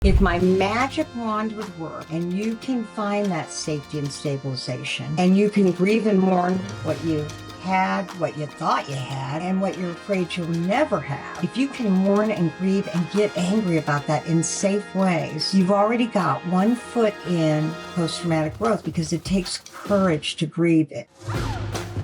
If my magic wand would work and you can find that safety and stabilization and you can grieve and mourn what you had, what you thought you had, and what you're afraid you'll never have, if you can mourn and grieve and get angry about that in safe ways, you've already got 1 foot in post-traumatic growth, because it takes courage to grieve it.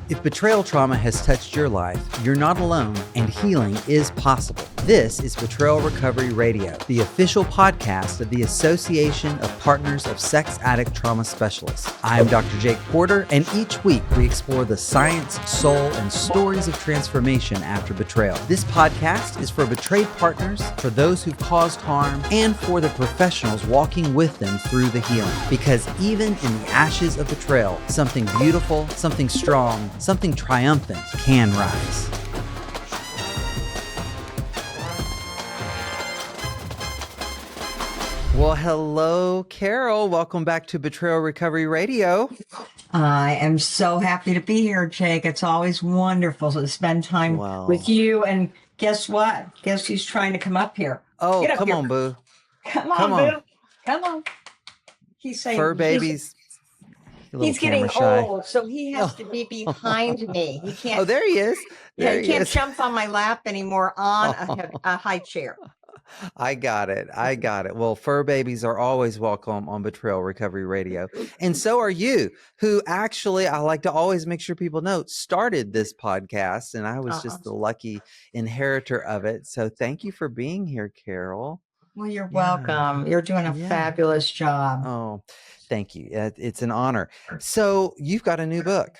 If betrayal trauma has touched your life, you're not alone, and healing is possible. This is Betrayal Recovery Radio, the official podcast of the Association of Partners of Sex Addict Trauma Specialists. I'm Dr. Jake Porter, and each week we explore the science, soul, and stories of transformation after betrayal. This podcast is for betrayed partners, for those who've caused harm, and for the professionals walking with them through the healing. Because even in the ashes of betrayal, something beautiful, something strong, something triumphant can rise. Well, hello, Carol. Welcome back to Betrayal Recovery Radio. I am so happy to be here, Jake. It's always wonderful to spend time with you. And guess what? Guess who's trying to come up here? Oh, come on, boo. Come on, boo. Come on. He's saying fur babies. He's getting old, so he has to be behind me. He can't. Oh, there he is. He can't jump on my lap anymore on a high chair. I got it. Well, fur babies are always welcome on Betrayal Recovery Radio. And so are you, who actually, I like to always make sure people know, started this podcast. And I was just the lucky inheritor of it. So thank you for being here, Carol. Well, you're welcome. You're doing a fabulous job. Oh, thank you. It's an honor. So you've got a new book.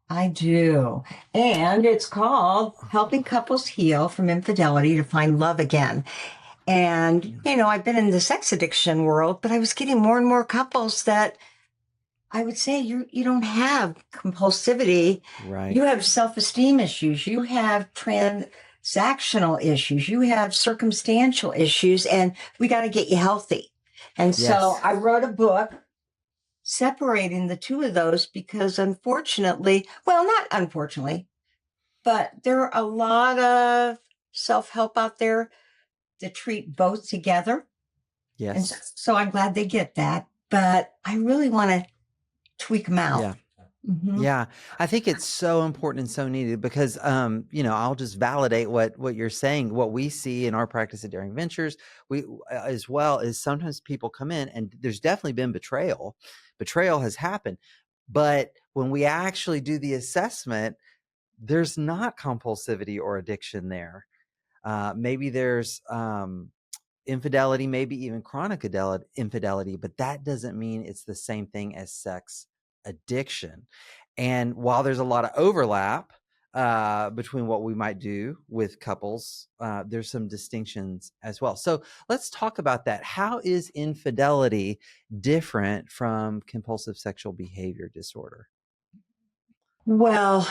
I do. And it's called Helping Couples Heal from Infidelity to Find Love Again. And, I've been in the sex addiction world, but I was getting more and more couples that I would say you don't have compulsivity. Right. You have self-esteem issues. You have transactional issues. You have circumstantial issues, and we got to get you healthy. And so I wrote a book separating the two of those because unfortunately, well, not unfortunately, but there are a lot of self-help out there that treat both together. Yes. And so I'm glad they get that, but I really want to tweak them out. Yeah. Mm-hmm. Yeah. I think it's so important and so needed because, I'll just validate what you're saying. What we see in our practice at Daring Ventures, we as well is sometimes people come in and there's definitely been betrayal. Betrayal has happened, but when we actually do the assessment, there's not compulsivity or addiction there. Maybe there's infidelity, maybe even chronic infidelity, but that doesn't mean it's the same thing as sex addiction. And while there's a lot of overlap between what we might do with couples, there's some distinctions as well. So let's talk about that. How is infidelity different from compulsive sexual behavior disorder? Well,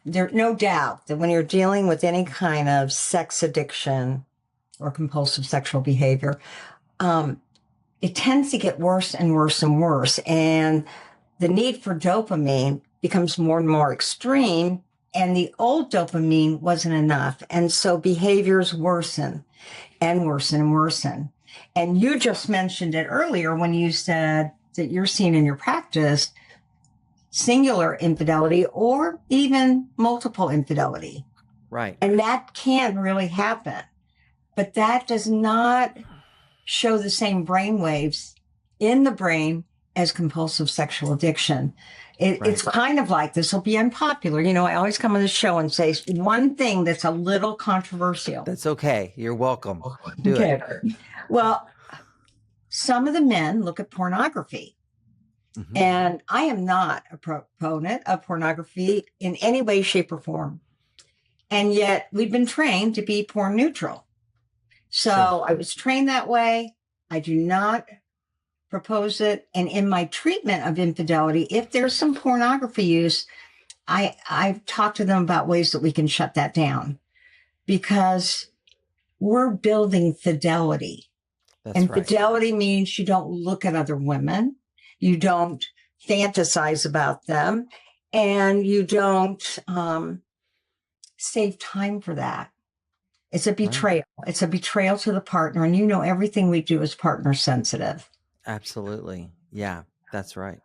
there's no doubt that when you're dealing with any kind of sex addiction or compulsive sexual behavior, it tends to get worse and worse and worse. And the need for dopamine becomes more and more extreme, and the old dopamine wasn't enough. And so behaviors worsen and worsen and worsen. And you just mentioned it earlier when you said that you're seeing in your practice singular infidelity or even multiple infidelity. Right. And that can really happen. But that does not show the same brain waves in the brain as compulsive sexual addiction. It's kind of like, this will be unpopular. I always come on the show and say one thing that's a little controversial. That's okay. You're welcome. Do it. Well, some of the men look at pornography. Mm-hmm. And I am not a proponent of pornography in any way, shape, or form. And yet we've been trained to be porn neutral. So I was trained that way. I do not propose it. And in my treatment of infidelity, if there's some pornography use, I've talked to them about ways that we can shut that down because we're building fidelity. That's right. Fidelity means you don't look at other women. You don't fantasize about them, and you don't save time for that. It's a Right. betrayal. It's a betrayal to the partner. And everything we do is partner sensitive. Absolutely. Yeah, that's right.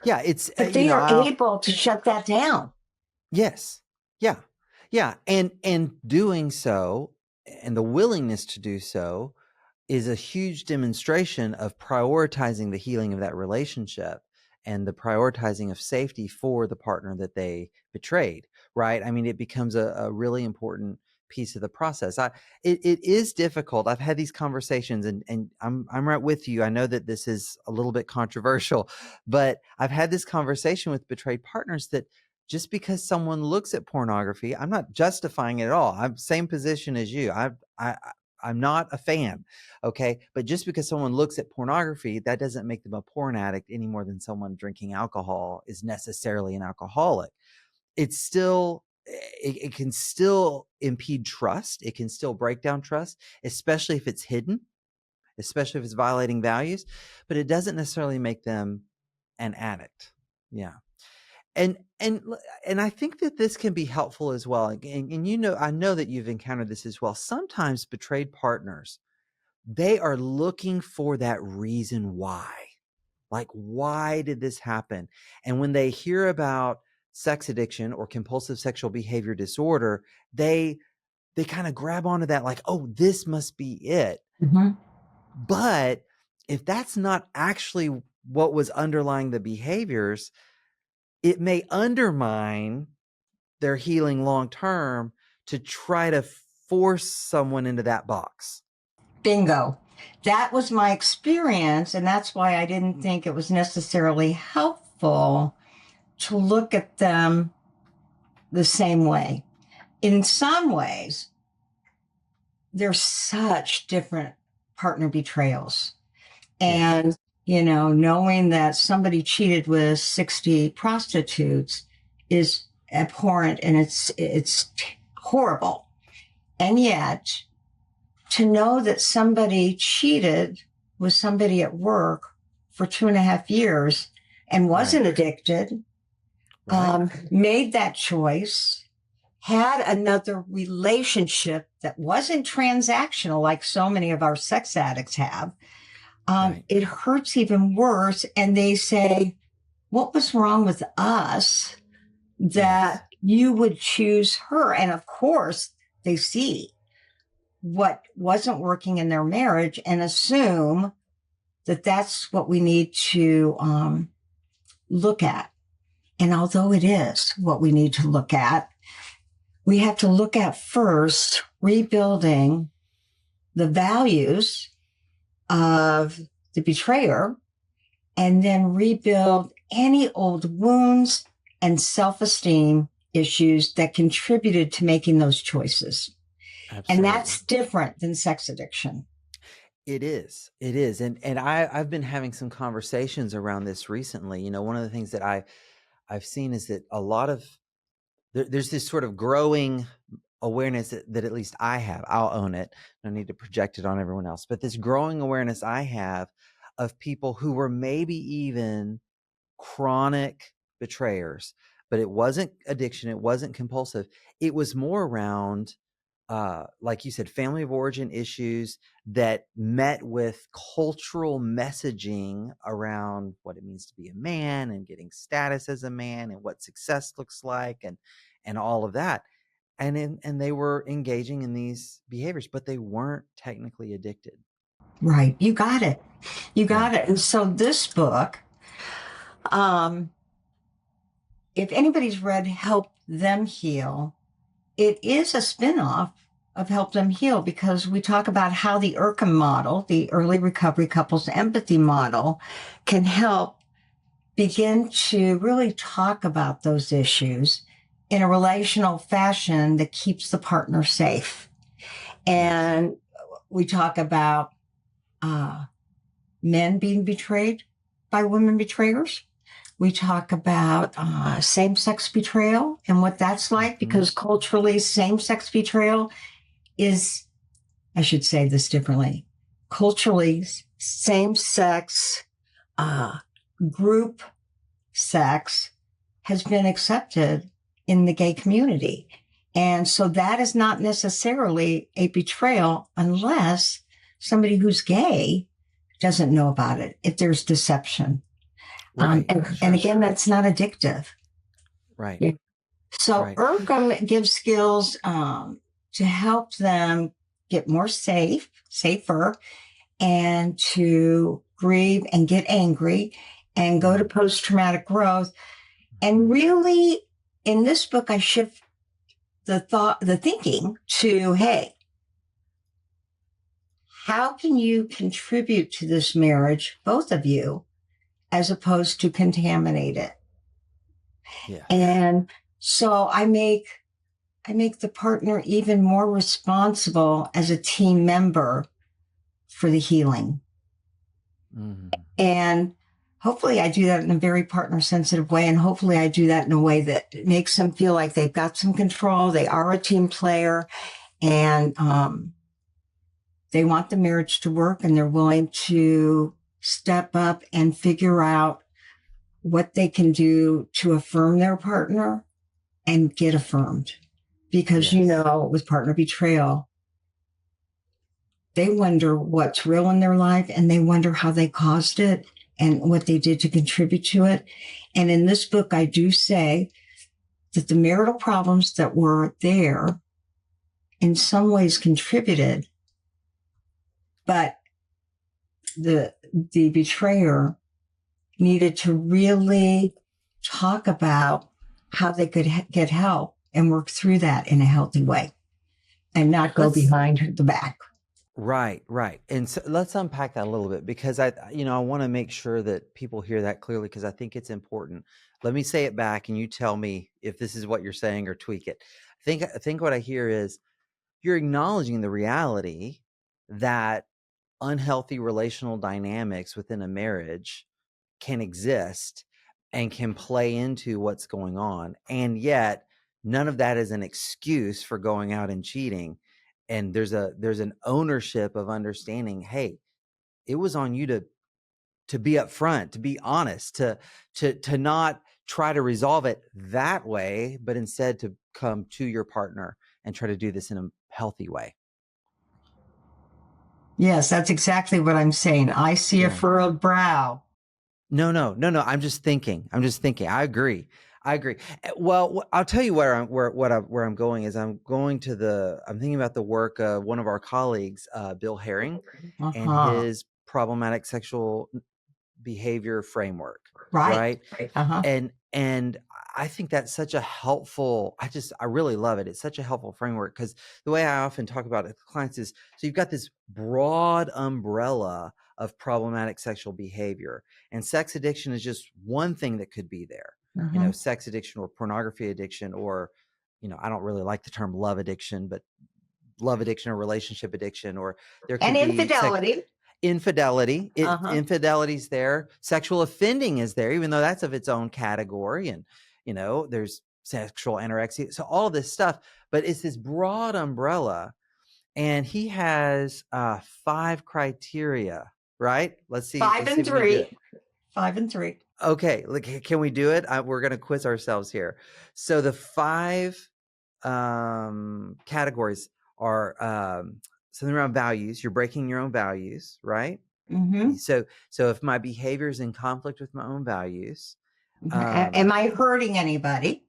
Yeah, it's But they are able to shut that down. yes. Yeah. Yeah, and doing so, and the willingness to do so, is a huge demonstration of prioritizing the healing of that relationship and the prioritizing of safety for the partner that they betrayed, right? I mean, it becomes a really important piece of the process. It is difficult. I've had these conversations, and I'm right with you. I know that this is a little bit controversial, but I've had this conversation with betrayed partners that just because someone looks at pornography, I'm not justifying it at all. I'm same position as you. I'm not a fan. Okay. But just because someone looks at pornography, that doesn't make them a porn addict any more than someone drinking alcohol is necessarily an alcoholic. It's still, it can still impede trust. It can still break down trust, especially if it's hidden, especially if it's violating values, but it doesn't necessarily make them an addict. Yeah. And I think that this can be helpful as well. And I know that you've encountered this as well. Sometimes betrayed partners, they are looking for that reason why. Like, why did this happen? And when they hear about sex addiction or compulsive sexual behavior disorder, they kind of grab onto that, like, oh, this must be it. Mm-hmm. But if that's not actually what was underlying the behaviors, it may undermine their healing long term to try to force someone into that box. Bingo. That was my experience. And that's why I didn't think it was necessarily helpful to look at them the same way. In some ways, they're such different partner betrayals. And, knowing that somebody cheated with 60 prostitutes is abhorrent and it's horrible. And yet, to know that somebody cheated with somebody at work for 2.5 years and wasn't addicted, made that choice, had another relationship that wasn't transactional like so many of our sex addicts have, it hurts even worse. And they say, what was wrong with us that you would choose her? And of course, they see what wasn't working in their marriage and assume that that's what we need to look at. And although it is what we need to look at, we have to look at first rebuilding the values of the betrayer and then rebuild any old wounds and self-esteem issues that contributed to making those choices. Absolutely. And that's different than sex addiction. It is. It is. And I've been having some conversations around this recently. One of the things that I've seen is that a lot of there's this sort of growing awareness that at least I have. I'll own it. I don't need to project it on everyone else. But this growing awareness I have of people who were maybe even chronic betrayers, but it wasn't addiction. It wasn't compulsive. It was more around, like you said, family of origin issues that met with cultural messaging around what it means to be a man and getting status as a man and what success looks like and all of that. And they were engaging in these behaviors, but they weren't technically addicted. Right. You got it. You got it. And so this book, if anybody's read Help Them Heal, it is a spinoff of Help Them Heal because we talk about how the IRCM model, the Early Recovery Couples Empathy Model, can help begin to really talk about those issues in a relational fashion that keeps the partner safe. And we talk about men being betrayed by women betrayers. We talk about same-sex betrayal and what that's like, because culturally, same-sex betrayal is, I should say this differently, culturally, same-sex group sex has been accepted in the gay community. And so that is not necessarily a betrayal unless somebody who's gay doesn't know about it, if there's deception. Right. And again, that's not addictive. Right. Yeah. So Right. Ercom gives skills to help them get more safer, and to grieve and get angry and go to post-traumatic growth. And really, in this book, I shift the thinking to, hey, how can you contribute to this marriage, both of you, as opposed to contaminate it? Yeah. And so I make the partner even more responsible as a team member for the healing. Mm-hmm. And hopefully I do that in a very partner sensitive way. And hopefully I do that in a way that makes them feel like they've got some control. They are a team player, and they want the marriage to work, and they're willing to step up and figure out what they can do to affirm their partner and get affirmed. Because, with partner betrayal, they wonder what's real in their life, and they wonder how they caused it and what they did to contribute to it. And in this book, I do say that the marital problems that were there in some ways contributed, but the betrayer needed to really talk about how they could get help and work through that in a healthy way and not go behind the back. Right. And so let's unpack that a little bit, because I want to make sure that people hear that clearly, because I think it's important. Let me say it back and you tell me if this is what you're saying or tweak it. I think what I hear is you're acknowledging the reality that unhealthy relational dynamics within a marriage can exist and can play into what's going on. And yet none of that is an excuse for going out and cheating. And there's an ownership of understanding, hey, it was on you to be upfront, to be honest, to not try to resolve it that way, but instead to come to your partner and try to do this in a healthy way. Yes, that's exactly what I'm saying. I see a furrowed brow. No. I'm just thinking. I agree. Well, I'll tell you where I'm going is I'm thinking about the work of one of our colleagues, Bill Herring, and his problematic sexual behavior framework. Right. And I think that's such a helpful, I really love it. It's such a helpful framework, because the way I often talk about it with clients is, so you've got this broad umbrella of problematic sexual behavior, and sex addiction is just one thing that could be there. Sex addiction or pornography addiction, or, I don't really like the term love addiction, but love addiction or relationship addiction, or there could be infidelity. Infidelity's there. Sexual offending is there, even though that's of its own category. And, there's sexual anorexia. So all this stuff, but it's this broad umbrella. And he has 5 criteria, right? Let's see. 5 and 3. 5 and 3. Okay. Can we do it? We're going to quiz ourselves here. So the 5 categories are something around values. You're breaking your own values, right? Mm-hmm. So if my behavior is in conflict with my own values, am I hurting anybody?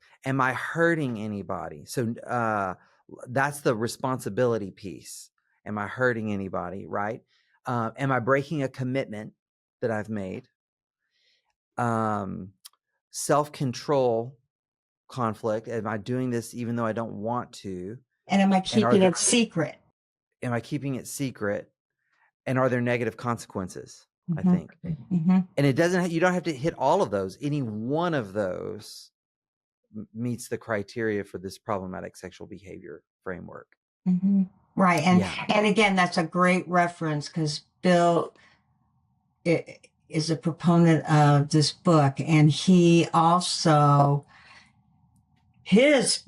So that's the responsibility piece. Am I hurting anybody? Right? Am I breaking a commitment that I've made? Self-control conflict. Am I doing this even though I don't want to? And am I keeping it secret? Am I keeping it secret? And are there negative consequences? Mm-hmm. I think. Mm-hmm. And you don't have to hit all of those. Any one of those meets the criteria for this problematic sexual behavior framework. Mm-hmm. Right. And again, that's a great reference, because Bill is a proponent of this book. And he also, his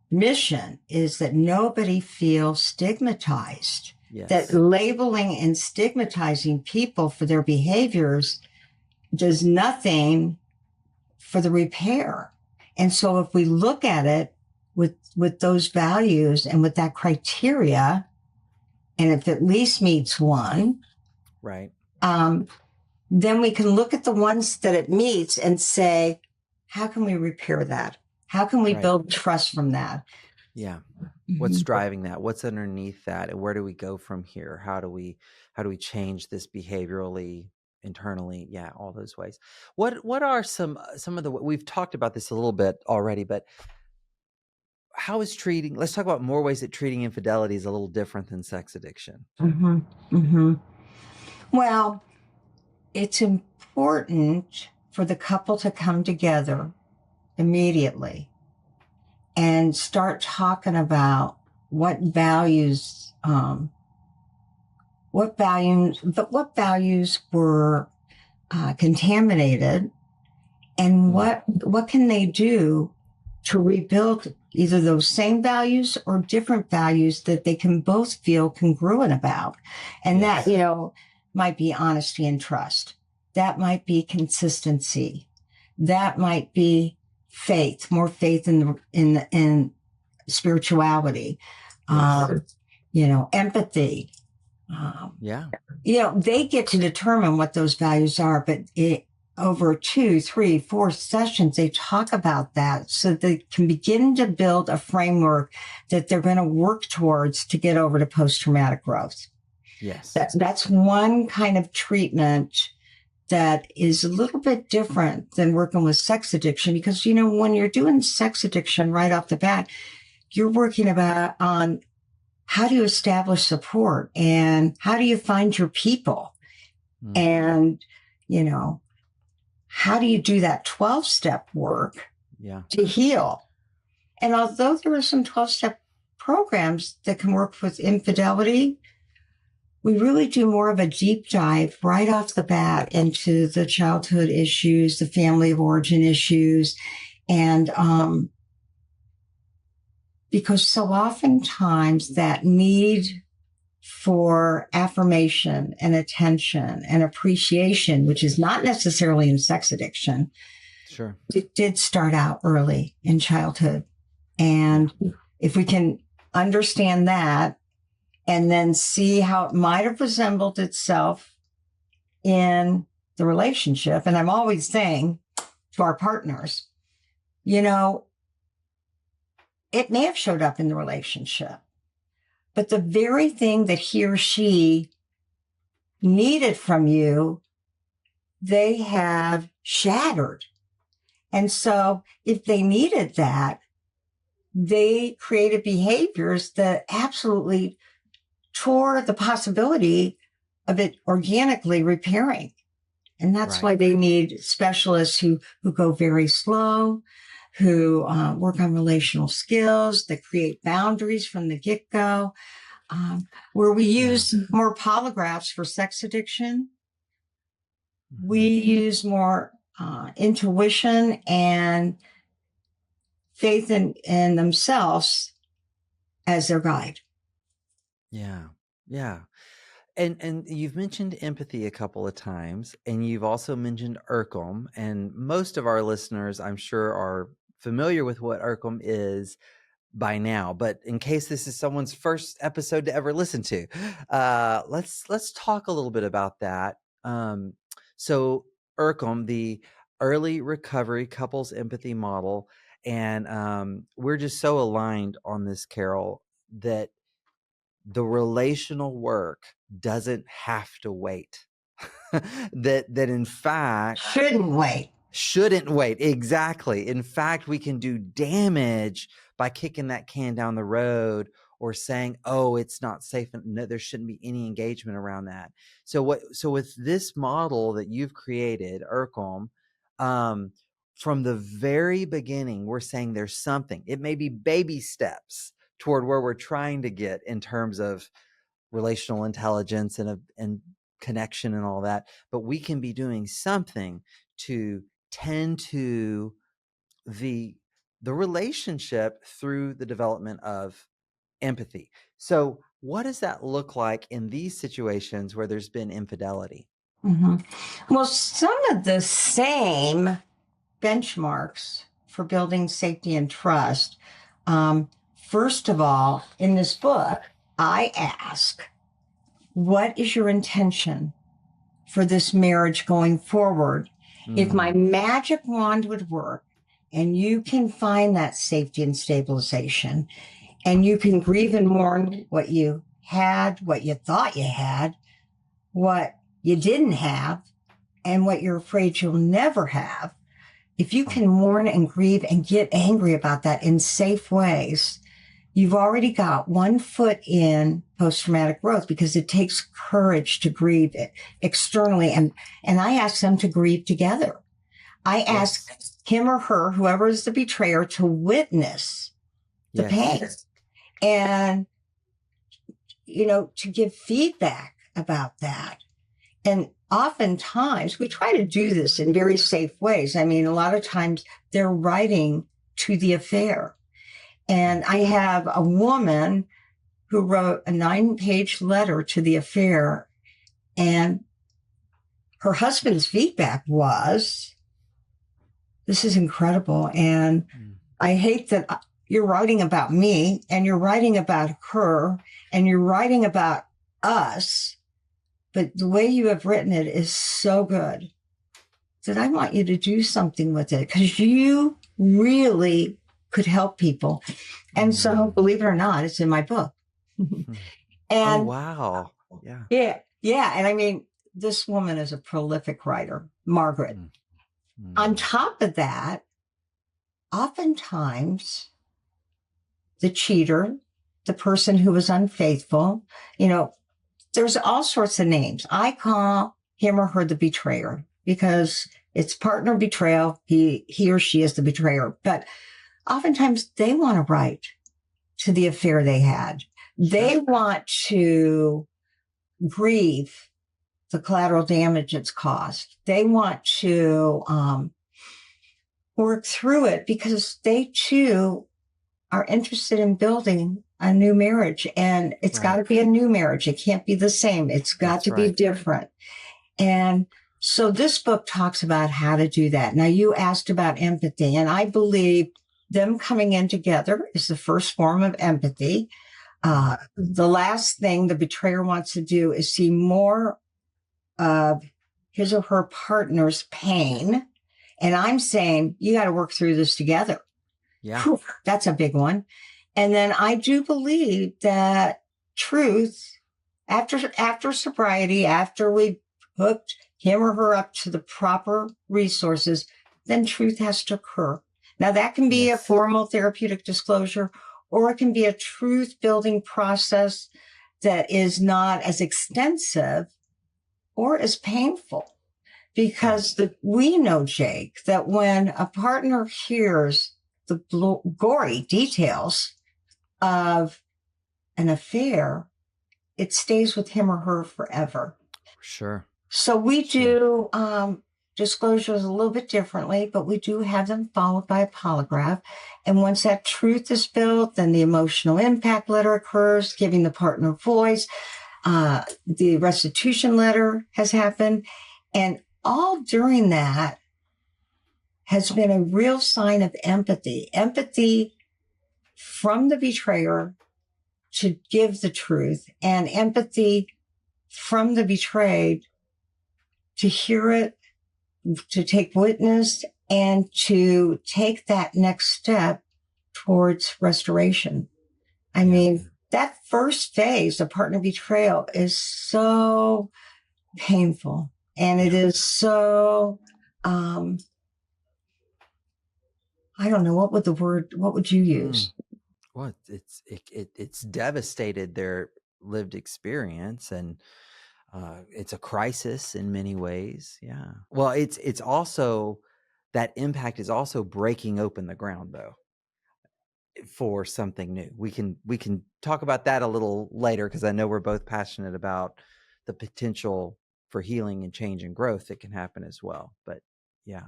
mission is that nobody feels stigmatized. Yes. That labeling and stigmatizing people for their behaviors does nothing for the repair. And so if we look at it with those values and with that criteria, and if it at least meets one, right, then we can look at the ones that it meets and say, how can we repair that? How can we build trust from that? Yeah. What's driving that? What's underneath that? And where do we go from here? How do we change this behaviorally, internally? Yeah, all those ways. What are some of the, we've talked about this a little bit already, but how is let's talk about more ways that treating infidelity is a little different than sex addiction. Well, it's important for the couple to come together immediately and start talking about what values were contaminated, and what can they do to rebuild either those same values or different values that they can both feel congruent about. And that, might be honesty and trust. That might be consistency. That might be faith, more faith in spirituality, empathy. They get to determine what those values are, but over 2, 3, 4 sessions, they talk about that so they can begin to build a framework that they're going to work towards to get over to post-traumatic growth. Yes. That's one kind of treatment that is a little bit different than working with sex addiction, because, when you're doing sex addiction right off the bat, you're working on how do you establish support and how do you find your people? And, how do you do that 12-step work to heal? And although there are some 12-step programs that can work with infidelity, we really do more of a deep dive right off the bat into the childhood issues, the family of origin issues. And because so oftentimes that need for affirmation and attention and appreciation, which is not necessarily in sex addiction, it did start out early in childhood. And if we can understand that and then see how it might have resembled itself in the relationship, and I'm always saying to our partners, it may have showed up in the relationship, but the very thing that he or she needed from you, they have shattered. And so if they needed that, they created behaviors that absolutely tore the possibility of it organically repairing. And that's why they need specialists who go very slow, who work on relational skills, that create boundaries from the get-go, where we use more polygraphs for sex addiction. We use more intuition and faith in themselves as their guide. Yeah. And you've mentioned empathy a couple of times, and you've also mentioned IRCM, and most of our listeners, I'm sure, are familiar with what IRCM is by now. But in case this is someone's first episode to ever listen to, let's talk a little bit about that. So IRCM, the Early Recovery Couples Empathy Model, and we're just so aligned on this, Carol, that the relational work doesn't have to wait. that in fact shouldn't wait. Exactly. In fact, we can do damage by kicking that can down the road or saying, oh, it's not safe. No, there shouldn't be any engagement around that. So with this model that you've created, IRCM, from the very beginning, we're saying there's something. It may be baby steps toward where we're trying to get in terms of relational intelligence and connection and all that, but we can be doing something to tend to the relationship through the development of empathy. So what does that look like in these situations where there's been infidelity? Well, some of the same benchmarks for building safety and trust First of all, in this book, I ask, what is your intention for this marriage going forward? If my magic wand would work and you can find that safety and stabilization and you can grieve and mourn what you had, what you thought you had, what you didn't have, and what you're afraid you'll never have, if you can mourn and grieve and get angry about that in safe ways, you've already got 1 foot in post-traumatic growth, because it takes courage to grieve it externally. And I ask them to grieve together. I ask him or her, whoever is the betrayer, to witness the pain and, to give feedback about that. And oftentimes we try to do this in very safe ways. I mean, a lot of times they're writing to the affair. And I have a woman who wrote a 9-page letter to the affair, and her husband's feedback was, this is incredible. And I hate that you're writing about me and you're writing about her and you're writing about us, but the way you have written it is so good that I want you to do something with it, because you really could help people. And so, believe it or not, it's in my book. And oh, wow. Yeah. And I mean, this woman is a prolific writer, Margaret. On top of that, oftentimes the cheater, the person who was unfaithful, there's all sorts of names. I call him or her the betrayer because it's partner betrayal. He or she is the betrayer. But oftentimes they want to write to the affair they had. They want to grieve the collateral damage it's caused. They want to work through it because they too are interested in building a new marriage, and it's got to be a new marriage. It can't be the same. It's got to be different. And so this book talks about how to do that. Now, you asked about empathy, and I believe them coming in together is the first form of empathy. The last thing the betrayer wants to do is see more of his or her partner's pain. And I'm saying, you got to work through this together. Yeah. Whew, that's a big one. And then I do believe that truth, after sobriety, after we hooked him or her up to the proper resources, then truth has to occur. Now, that can be a formal therapeutic disclosure, or it can be a truth-building process that is not as extensive or as painful. Because we know, Jake, that when a partner hears the gory details of an affair, it stays with him or her forever. Sure. So we do disclosures a little bit differently, but we do have them followed by a polygraph. And once that truth is built, then the emotional impact letter occurs, giving the partner voice. The restitution letter has happened. And all during that has been a real sign of empathy. Empathy from the betrayer to give the truth, and empathy from the betrayed to hear it, to take witness, and to take that next step towards restoration. I mean, that first phase of partner betrayal is so painful, and it is so, I don't know, what would you use? Well, it's devastated their lived experience, and it's a crisis in many ways. Yeah. Well, it's also, that impact is also breaking open the ground, though, for something new. We can talk about that a little later, because I know we're both passionate about the potential for healing and change and growth that can happen as well. But yeah.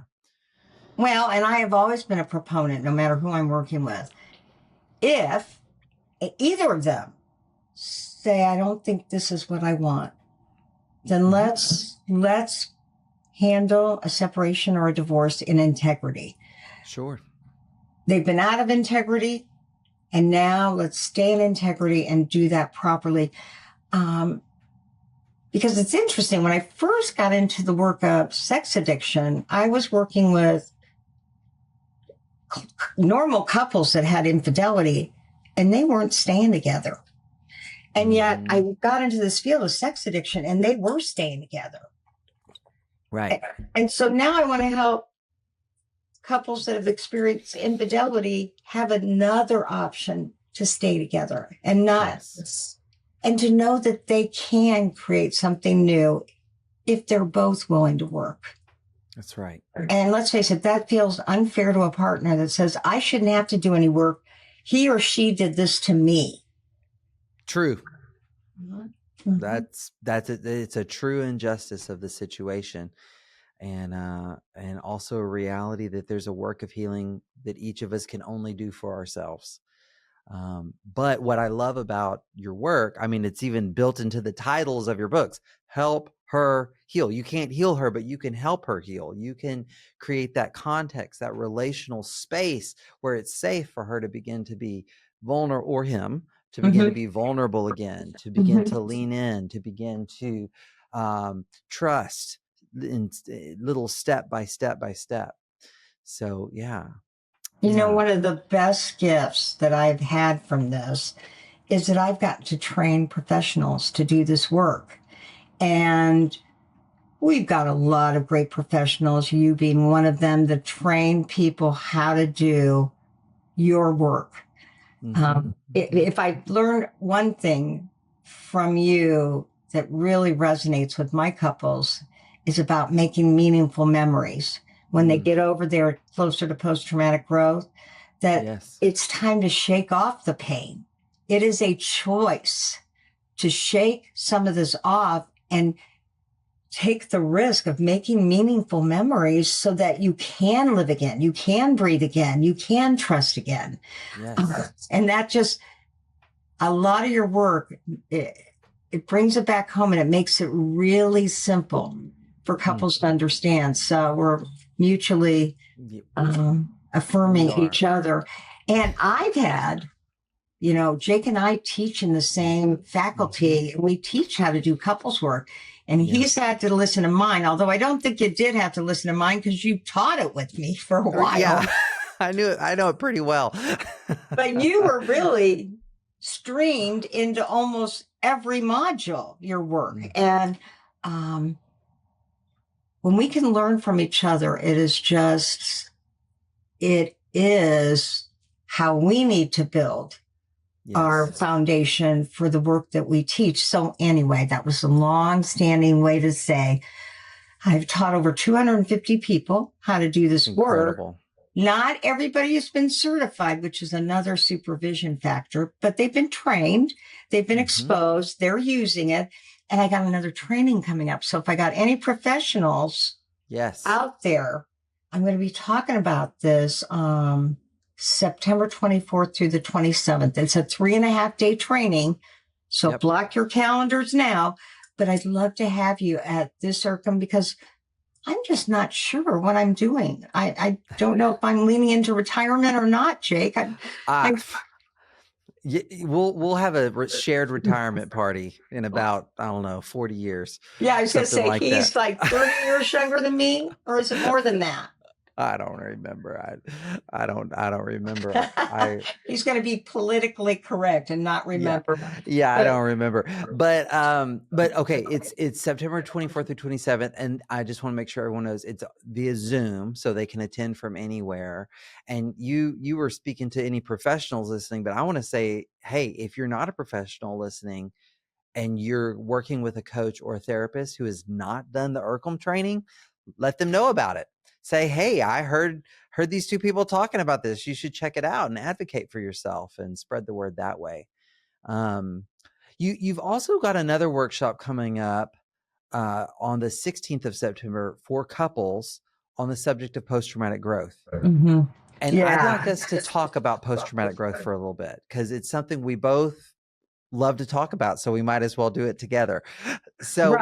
Well, and I have always been a proponent, no matter who I'm working with, if either of them say, I don't think this is what I want, then let's handle a separation or a divorce in integrity. Sure. They've been out of integrity. And now let's stay in integrity and do that properly. Because it's interesting, when I first got into the work of sex addiction, I was working with normal couples that had infidelity, and they weren't staying together. And yet I got into this field of sex addiction, and they were staying together. Right. And so now I want to help couples that have experienced infidelity have another option to stay together and not, and to know that they can create something new if they're both willing to work. That's right. And let's face it, that feels unfair to a partner that says, I shouldn't have to do any work. He or she did this to me. True. That's it's a true injustice of the situation. And also a reality that there's a work of healing that each of us can only do for ourselves. But what I love about your work, I mean, it's even built into the titles of your books, help her heal. You can't heal her, but you can help her heal. You can create that context, that relational space where it's safe for her to begin to be vulnerable, or him to begin to be vulnerable again, to begin to lean in, to begin to trust in little step by step by step. So, yeah. You know, one of the best gifts that I've had from this is that I've got to train professionals to do this work. And we've got a lot of great professionals, you being one of them, that train people how to do your work. If I learned one thing from you that really resonates with my couples, is about making meaningful memories. When they get over there closer to post-traumatic growth, that it's time to shake off the pain. It is a choice to shake some of this off and take the risk of making meaningful memories so that you can live again, you can breathe again, you can trust again. And that just, a lot of your work, it brings it back home and it makes it really simple for couples to understand. So we're mutually affirming each other. And I've had, you know, Jake and I teach in the same faculty, and we teach how to do couples work. And he's had to listen to mine, although I don't think you did have to listen to mine because you taught it with me for a while. Yeah, I know it pretty well. But you were really streamed into almost every module, your work. And when we can learn from each other, it is how we need to build our foundation for the work that we teach. So anyway, that was a long-standing way to say, I've taught over 250 people how to do this work. Not everybody has been certified, which is another supervision factor, but they've been trained, they've been exposed, they're using it. And I got another training coming up. So if I got any professionals out there, I'm going to be talking about this September 24th through the 27th. It's a 3.5-day training. So block your calendars now. But I'd love to have you at this IRCM because I'm just not sure what I'm doing. I don't know if I'm leaning into retirement or not, Jake. We'll have a shared retirement party in about, I don't know, 40 years. Yeah, I was going to say, he's like 30 years younger than me, or is it more than that? I don't remember. I don't remember. He's going to be politically correct and not remember. Yeah, I don't remember. But okay, it's September 24th through 27th, and I just want to make sure everyone knows it's via Zoom, so they can attend from anywhere. And you were speaking to any professionals listening, but I want to say, hey, if you're not a professional listening and you're working with a coach or a therapist who has not done the IRCM training, let them know about it. Say, hey, I heard these two people talking about this. You should check it out and advocate for yourself and spread the word that way. You've also got another workshop coming up on the 16th of September for couples on the subject of post-traumatic growth. And I'd like us to talk about post-traumatic growth for a little bit because it's something we both love to talk about. So we might as well do it together. So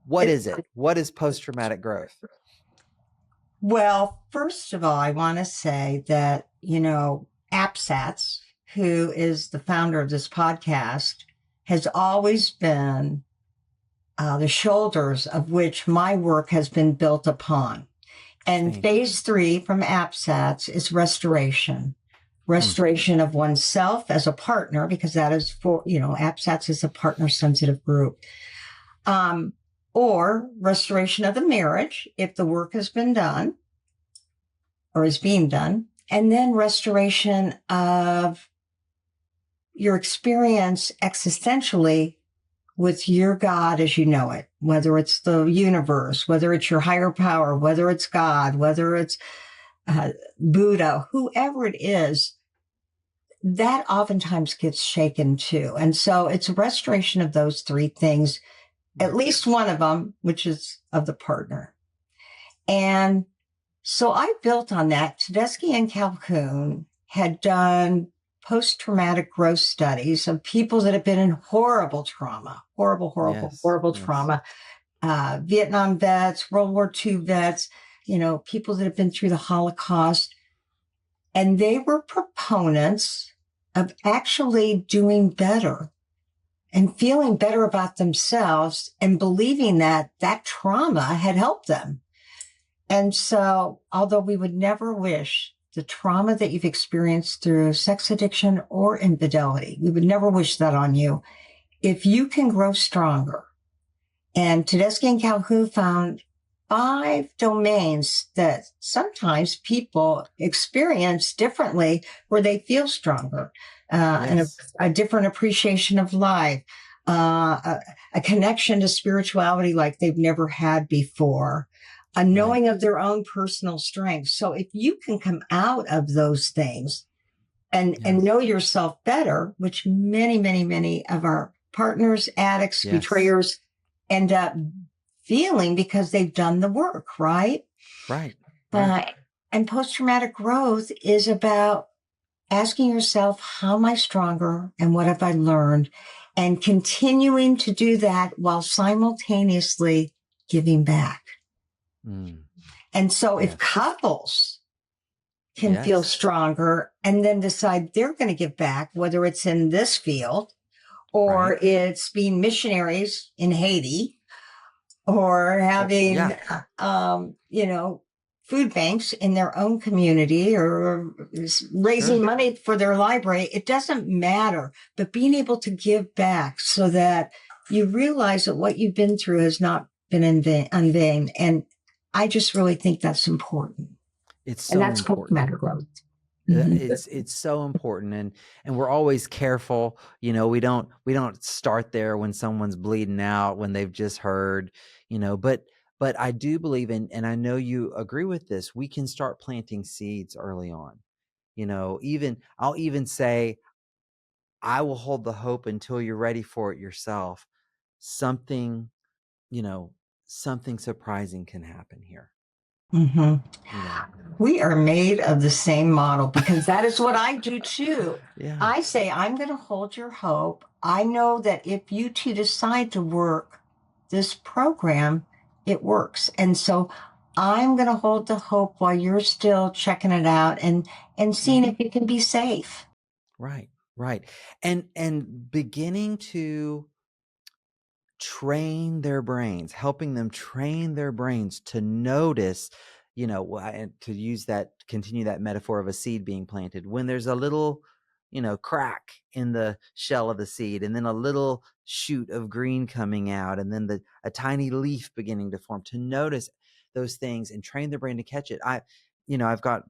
what is it? What is post-traumatic growth? Well, first of all, I want to say that, you know, APSATS, who is the founder of this podcast, has always been the shoulders of which my work has been built upon. And phase 3 from APSATS is restoration. Restoration of oneself as a partner, because that is for, APSATS is a partner sensitive group. Or restoration of the marriage, if the work has been done or is being done. And then restoration of your experience existentially with your God as you know it, whether it's the universe, whether it's your higher power, whether it's God, whether it's Buddha, whoever it is, that oftentimes gets shaken too. And so it's a restoration of those 3 things, at least one of them, which is of the partner. And so I built on that. Tedeschi and Calhoun had done post-traumatic growth studies of people that have been in horrible trauma, horrible trauma, Vietnam vets, World War II vets, people that have been through the Holocaust. And they were proponents of actually doing better and feeling better about themselves and believing that that trauma had helped them. And so, although we would never wish the trauma that you've experienced through sex addiction or infidelity, we would never wish that on you. If you can grow stronger, and Tedeschi and Calhoun found 5 domains that sometimes people experience differently where they feel stronger, and a different appreciation of life, a connection to spirituality like they've never had before, a knowing of their own personal strength. So if you can come out of those things and know yourself better, which many of our partners, addicts, betrayers end up feeling because they've done the work, right? Right. And post-traumatic growth is about asking yourself, how am I stronger and what have I learned? And continuing to do that while simultaneously giving back. And so if couples can feel stronger and then decide they're going to give back, whether it's in this field or it's being missionaries in Haiti or having, food banks in their own community or raising money for their library, it doesn't matter. But being able to give back so that you realize that what you've been through has not been in vain. And I just really think that's important. It's so important. And that's post-traumatic growth. It's so important, and we're always careful. We don't start there when someone's bleeding out, when they've just heard. But I do believe in, and I know you agree with this, we can start planting seeds early on. I'll even say, I will hold the hope until you're ready for it yourself. Something surprising can happen here. We are made of the same model, because that is what I do too. I say, I'm going to hold your hope. I know that if you two decide to work this program, it works. And so I'm going to hold the hope while you're still checking it out and seeing if you can be safe. Right. And beginning to train their brains, helping them train their brains to notice, and to continue that metaphor of a seed being planted, when there's a little, crack in the shell of the seed, and then a little shoot of green coming out, and then a tiny leaf beginning to form, to notice those things and train their brain to catch it. I've got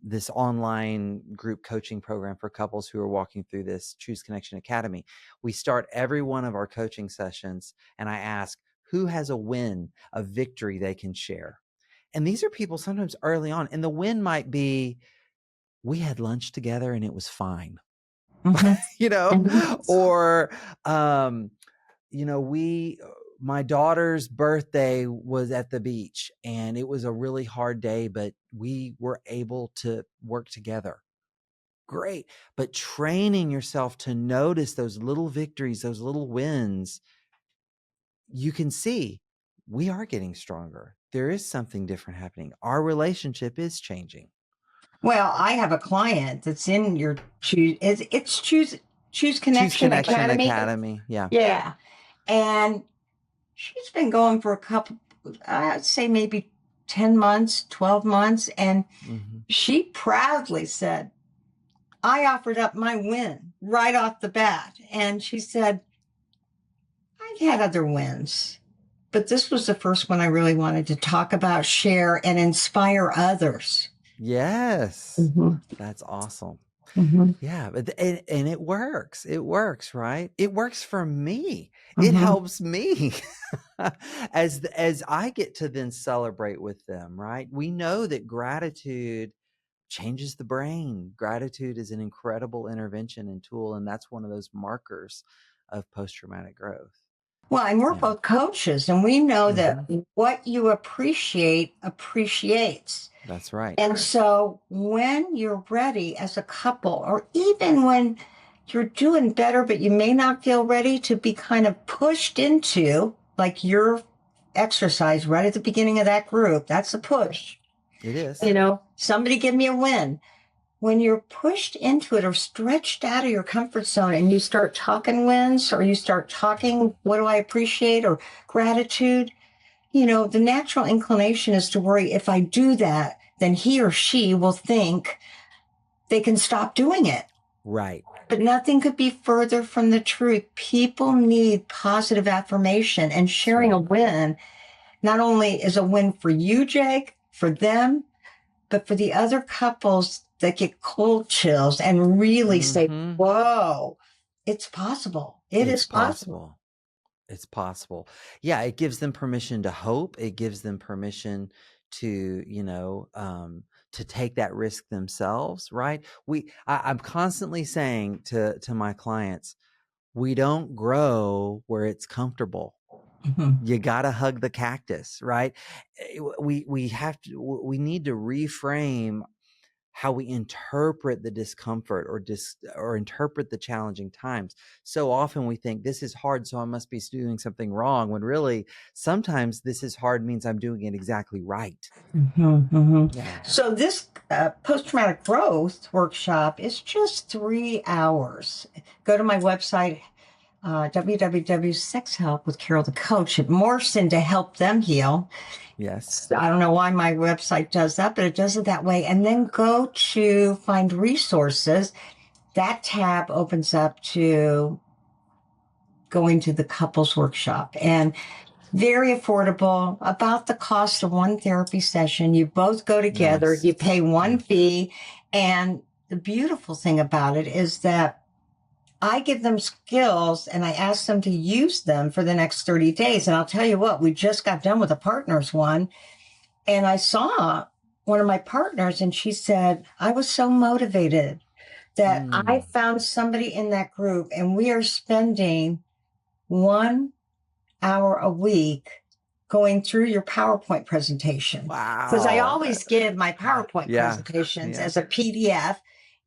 this online group coaching program for couples who are walking through this Choose Connection Academy. We start every one of our coaching sessions, and I ask, who has a win, a victory they can share? And these are people sometimes early on, and the win might be, we had lunch together and it was fine. Or, my daughter's birthday was at the beach and it was a really hard day, but we were able to work together. Great. But training yourself to notice those little victories, those little wins, you can see we are getting stronger. There is something different happening. Our relationship is changing. Well, I have a client that's in your it's Choose Choose Connection Connection Academy. Academy. Yeah. Yeah. And she's been going for a couple, I'd say maybe 10 months, 12 months. And Mm-hmm. she proudly said, I offered up my win right off the bat. And she said, I've had other wins, but this was the first one I really wanted to talk about, share, and inspire others. Yes. Mm-hmm. That's awesome. Mm-hmm. Yeah, but and it works. It works, right? It works for me. It Mm-hmm. helps me as I get to then celebrate with them, right? We know that gratitude changes the brain. Gratitude is an incredible intervention and tool, and that's one of those markers of post-traumatic growth. Well, and we're Yeah. both coaches, and we know that what you appreciate appreciates. That's right. And so when you're ready as a couple, or even when you're doing better, but you may not feel ready to be kind of pushed into, like your exercise right at the beginning of that group, that's a push. It is. You know, somebody give me a win. When you're pushed into it or stretched out of your comfort zone and you start talking wins, or you start talking, what do I appreciate, or gratitude, you know, the natural inclination is to worry, if I do that, then he or she will think they can stop doing it. Right. But nothing could be further from the truth. People need positive affirmation, and sharing a win not only is a win for you, Jake, for them, but for the other couples that get cold chills and really say, whoa, it's possible. It's possible. It's possible. Yeah, it gives them permission to hope. It gives them permission to, to take that risk themselves, right? I'm constantly saying to my clients, we don't grow where it's comfortable. Mm-hmm. You got to hug the cactus, right? We need to reframe how we interpret the discomfort or interpret the challenging times. So often we think this is hard, so I must be doing something wrong, when really sometimes this is hard means I'm doing it exactly right. Mm-hmm, mm-hmm. Yeah. So this post-traumatic growth workshop is just 3 hours. Go to my website, www.sexhelp with Carol the Coach. It morphs into help them heal. Yes. I don't know why my website does that, but it does it that way. And then go to find resources. That tab opens up to go into the couples workshop, and very affordable, about the cost of one therapy session. You both go together, Nice. You pay one fee. And the beautiful thing about it is that I give them skills and I ask them to use them for the next 30 days. And I'll tell you what, we just got done with a partners one. And I saw one of my partners and she said, I was so motivated that I found somebody in that group, and we are spending 1 hour a week going through your PowerPoint presentation. Wow. Because I always give my PowerPoint presentations as a PDF.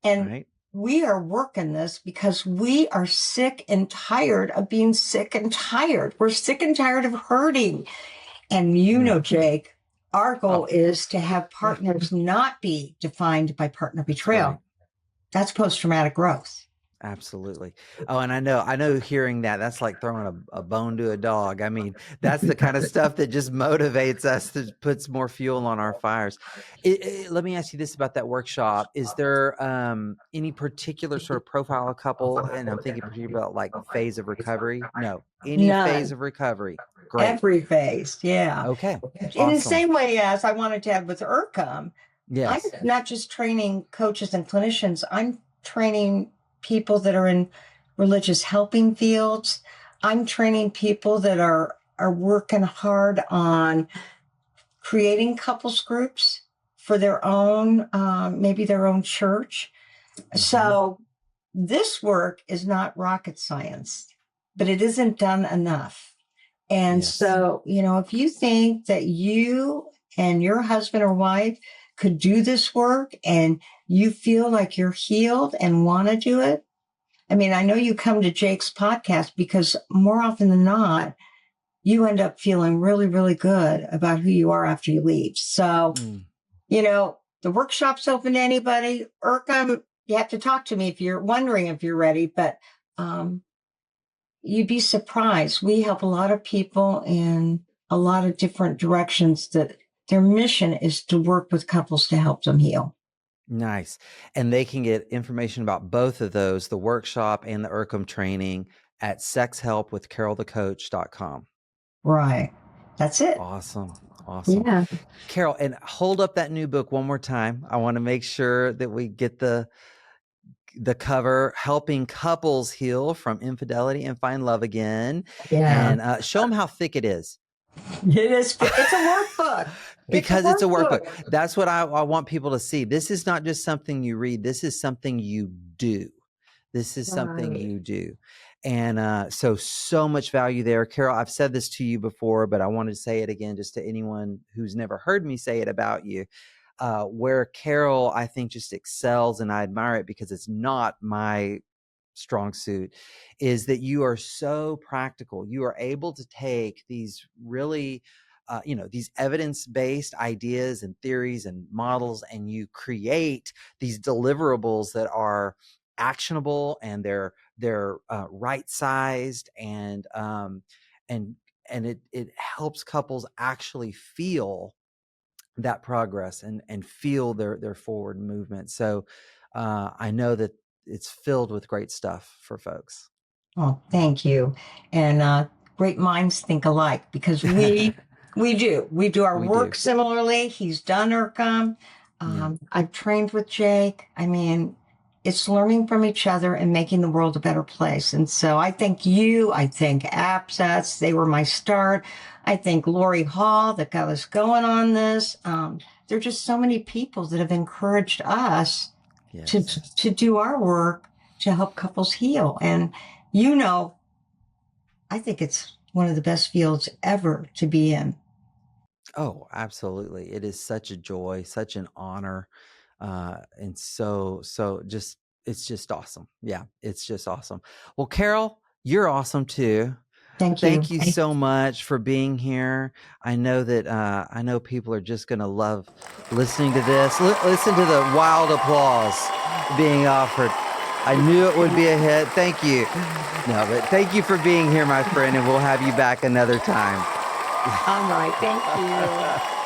And we are working this because we are sick and tired of being sick and tired. We're sick and tired of hurting. And you know, Jake, our goal is to have partners not be defined by partner betrayal. That's post-traumatic growth. Absolutely. Oh, and I know hearing that's like throwing a bone to a dog. I mean, that's the kind of stuff that just motivates us, that puts more fuel on our fires. Let me ask you this about that workshop. Is there any particular sort of profile of couple? And I'm thinking particularly about like phase of recovery. No, any phase of recovery. Great. Every phase. Yeah. Okay. In the same way as I wanted to have with IRCM. Yes. I'm not just training coaches and clinicians. I'm training people that are in religious helping fields. I'm training people that are working hard on creating couples groups for their own, maybe their own church. So this work is not rocket science, but it isn't done enough. And so, if you think that you and your husband or wife could do this work and you feel like you're healed and want to do it, I mean, I know you come to Jake's podcast because more often than not, you end up feeling really, really good about who you are after you leave. So, The workshop's open to anybody. IRCM, you have to talk to me if you're wondering if you're ready, but you'd be surprised. We help a lot of people in a lot of different directions that their mission is to work with couples to help them heal. Nice. And they can get information about both of those, the workshop and the IRCM training, at sexhelpwithcarolthecoach.com. Right. That's it. Awesome. Awesome. Yeah. Carol, and hold up that new book one more time. I want to make sure that we get the cover, Helping Couples Heal from Infidelity and Find Love Again. Yeah. And show them how thick it is. It is. It's a workbook. Because it's a workbook. That's what I want people to see. This is not just something you read. This is something you do. This is something you do. And so much value there. Carol, I've said this to you before, but I wanted to say it again just to anyone who's never heard me say it about you. Where Carol, I think, just excels, and I admire it because it's not my strong suit, is that you are so practical. You are able to take these really these evidence-based ideas and theories and models, and you create these deliverables that are actionable, and they're right-sized, and it helps couples actually feel that progress and feel their forward movement. So I know that it's filled with great stuff for folks. Oh, thank you. And great minds think alike, because we do our work similarly. He's done IRCM. I've trained with Jake. I mean, it's learning from each other and making the world a better place. And so I thank you. I thank APSATS. They were my start. I thank Lori Hall that got us going on this. There are just so many people that have encouraged us to do our work to help couples heal. And, I think it's one of the best fields ever to be in. Oh, absolutely. It is such a joy, such an honor. And so it's just awesome. Yeah, it's just awesome. Well, Carol, you're awesome too. Thank you. Thank you so much for being here. I know that I know people are just going to love listening to this. Listen to the wild applause being offered. I knew it would be a hit. Thank you. No, but thank you for being here, my friend, and we'll have you back another time. All right. Thank you.